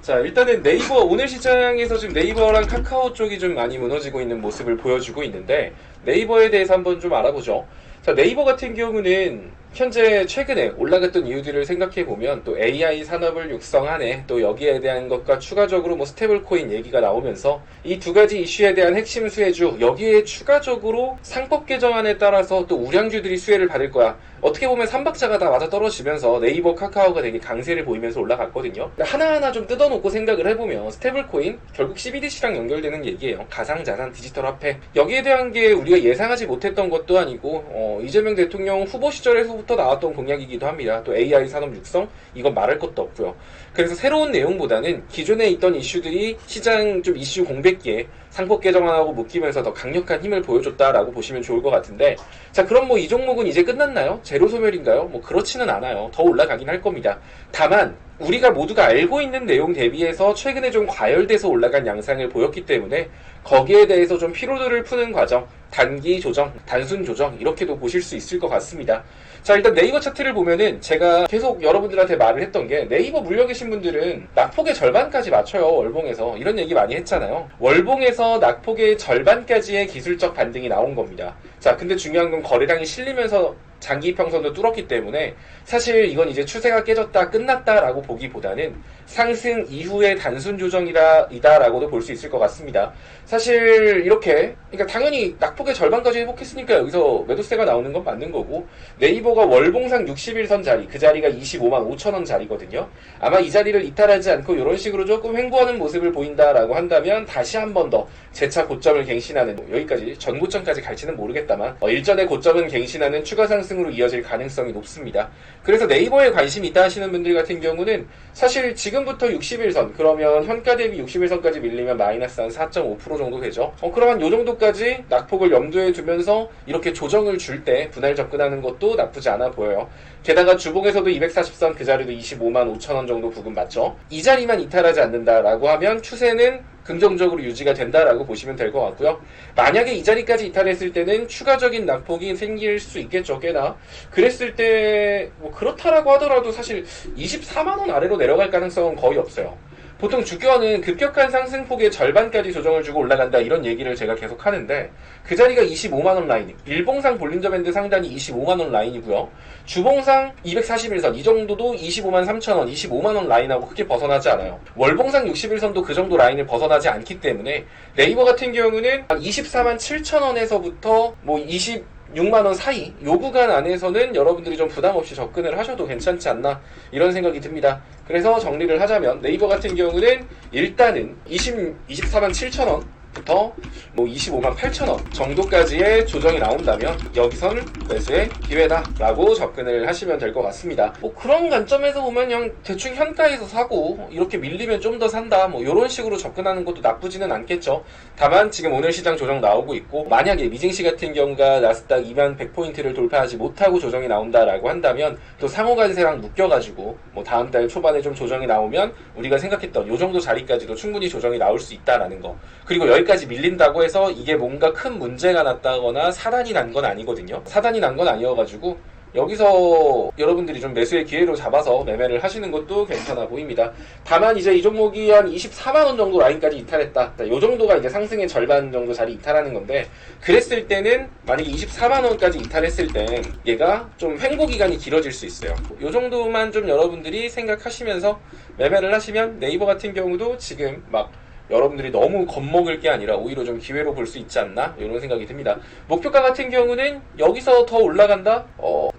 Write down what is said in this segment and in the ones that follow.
자, 일단은 네이버 오늘 시장에서 지금 네이버랑 카카오 쪽이 좀 많이 무너지고 있는 모습을 보여주고 있는데, 네이버에 대해서 한번 좀 알아보죠. 자, 네이버 같은 경우는 현재 최근에 올라갔던 이유들을 생각해 보면 또 AI 산업을 육성하네, 또 여기에 대한 것과 추가적으로 뭐 스테이블 코인 얘기가 나오면서 이 두 가지 이슈에 대한 핵심 수혜주, 여기에 추가적으로 상법 개정안에 따라서 또 우량주들이 수혜를 받을 거야. 어떻게 보면 삼박자가 다 맞아 떨어지면서 네이버, 카카오가 되게 강세를 보이면서 올라갔거든요. 하나하나 좀 뜯어놓고 생각을 해보면 스테이블 코인 결국 CBDC랑 연결되는 얘기예요. 가상자산, 디지털 화폐. 여기에 대한 게 우리가 예상하지 못했던 것도 아니고 이재명 대통령 후보 시절에서부터 나왔던 공약이기도 합니다. 또 AI 산업 육성, 이건 말할 것도 없고요. 그래서 새로운 내용보다는 기존에 있던 이슈들이 시장 좀 이슈 공백기에 상법 개정안하고 묶이면서 더 강력한 힘을 보여줬다라고 보시면 좋을 것 같은데, 자, 그럼 뭐 이 종목은 이제 끝났나요? 제로 소멸인가요? 뭐 그렇지는 않아요. 더 올라가긴 할 겁니다. 다만 우리가 모두가 알고 있는 내용 대비해서 최근에 좀 과열돼서 올라간 양상을 보였기 때문에 거기에 대해서 좀 피로도를 푸는 과정, 단기 조정, 단순 조정, 이렇게도 보실 수 있을 것 같습니다. 자, 일단 네이버 차트를 보면은 제가 계속 여러분들한테 말을 했던 게, 네이버 물려 계신 분들은 낙폭의 절반까지 맞춰요. 월봉에서 이런 얘기 많이 했잖아요. 월봉에서 낙폭의 절반까지의 기술적 반등이 나온 겁니다. 자, 근데 중요한 건 거래량이 실리면서 장기 이평선도 뚫었기 때문에 사실 이건 이제 추세가 깨졌다, 끝났다라고 보기보다는 상승 이후의 단순 조정이다라고도 볼 수 있을 것 같습니다. 사실 이렇게, 그러니까 당연히 낙폭의 절반까지 회복했으니까 여기서 매도세가 나오는 건 맞는 거고, 네이버가 월봉상 60일선 자리, 그 자리가 25만 5천원 자리거든요. 아마 이 자리를 이탈하지 않고 이런 식으로 조금 횡보하는 모습을 보인다라고 한다면 다시 한 번 더 재차 고점을 갱신하는, 여기까지 전 고점까지 갈지는 모르겠다만 일전의 고점은 갱신하는 추가 상승으로 이어질 가능성이 높습니다. 그래서 네이버에 관심이 있다 하시는 분들 같은 경우는 사실 지금부터 60일선, 그러면 현가 대비 60일선까지 밀리면 마이너스 한 4.5% 정도 되죠. 그러면 요 정도까지 낙폭을 염두에 두면서 이렇게 조정을 줄 때 분할 접근하는 것도 나쁘지 않아 보여요. 게다가 주봉에서도 240선, 그 자리도 25만 5천원 정도 부근 맞죠? 이 자리만 이탈하지 않는다라고 하면 추세는 긍정적으로 유지가 된다라고 보시면 될 것 같고요. 만약에 이 자리까지 이탈했을 때는 추가적인 낙폭이 생길 수 있겠죠, 꽤나. 그랬을 때 뭐 그렇다라고 하더라도 사실 24만원 아래로 내려갈 가능성은 거의 없어요. 보통 주가는 급격한 상승폭의 절반까지 조정을 주고 올라간다, 이런 얘기를 제가 계속 하는데, 그 자리가 25만원 라인, 일봉상 볼린저 밴드 상단이 25만원 라인이고요. 주봉상 241선, 이 정도도 25만 3천원, 25만원 라인하고 크게 벗어나지 않아요. 월봉상 61선도 그 정도 라인을 벗어나지 않기 때문에 네이버 같은 경우는 24만 7천원에서부터 뭐 6만원 사이, 요 구간 안에서는 여러분들이 좀 부담없이 접근을 하셔도 괜찮지 않나, 이런 생각이 듭니다. 그래서 정리를 하자면 네이버 같은 경우는 일단은 24만 7천원 부터 뭐 25만 8천원 정도까지의 조정이 나온다면 여기선 매수의 기회다라고 접근을 하시면 될 것 같습니다. 뭐 그런 관점에서 보면 그냥 대충 현가에서 사고 이렇게 밀리면 좀 더 산다, 뭐 이런 식으로 접근하는 것도 나쁘지는 않겠죠. 다만 지금 오늘 시장 조정 나오고 있고, 만약에 미증시 같은 경우가 나스닥 2만 100포인트를 돌파하지 못하고 조정이 나온다라고 한다면 또 상호관세랑 묶여가지고 뭐 다음 달 초반에 좀 조정이 나오면 우리가 생각했던 요 정도 자리까지도 충분히 조정이 나올 수 있다라는 거. 그리고 여기까지 밀린다고 해서 이게 뭔가 큰 문제가 났다거나 사단이 난 건 아니거든요. 사단이 난 건 아니어가지고 여기서 여러분들이 좀 매수의 기회로 잡아서 매매를 하시는 것도 괜찮아 보입니다. 다만 이제 이 종목이 한 24만원 정도 라인까지 이탈했다, 이 정도가 이제 상승의 절반 정도 자리 이탈하는 건데, 그랬을 때는 만약에 24만원까지 이탈했을 땐 얘가 좀 횡보 기간이 길어질 수 있어요. 이 정도만 좀 여러분들이 생각하시면서 매매를 하시면 네이버 같은 경우도 지금 막 여러분들이 너무 겁먹을 게 아니라 오히려 좀 기회로 볼 수 있지 않나, 이런 생각이 듭니다. 목표가 같은 경우는 여기서 더 올라간다?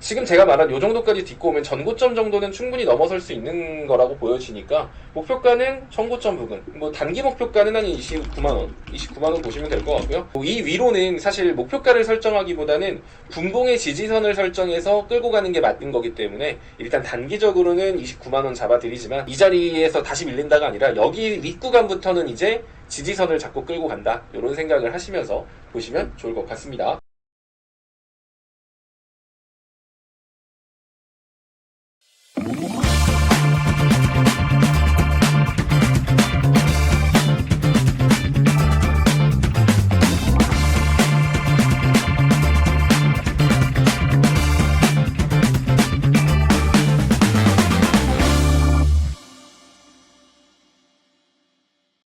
지금 제가 말한 요 정도까지 딛고 오면 전고점 정도는 충분히 넘어설 수 있는 거라고 보여지니까 목표가는 전고점 부근, 뭐 단기 목표가는 한 29만원 보시면 될 것 같고요. 이 위로는 사실 목표가를 설정하기보다는 분봉의 지지선을 설정해서 끌고 가는 게 맞는 거기 때문에 일단 단기적으로는 29만원 잡아드리지만, 이 자리에서 다시 밀린다가 아니라 여기 윗구간부터는 이제 지지선을 잡고 끌고 간다, 이런 생각을 하시면서 보시면 좋을 것 같습니다.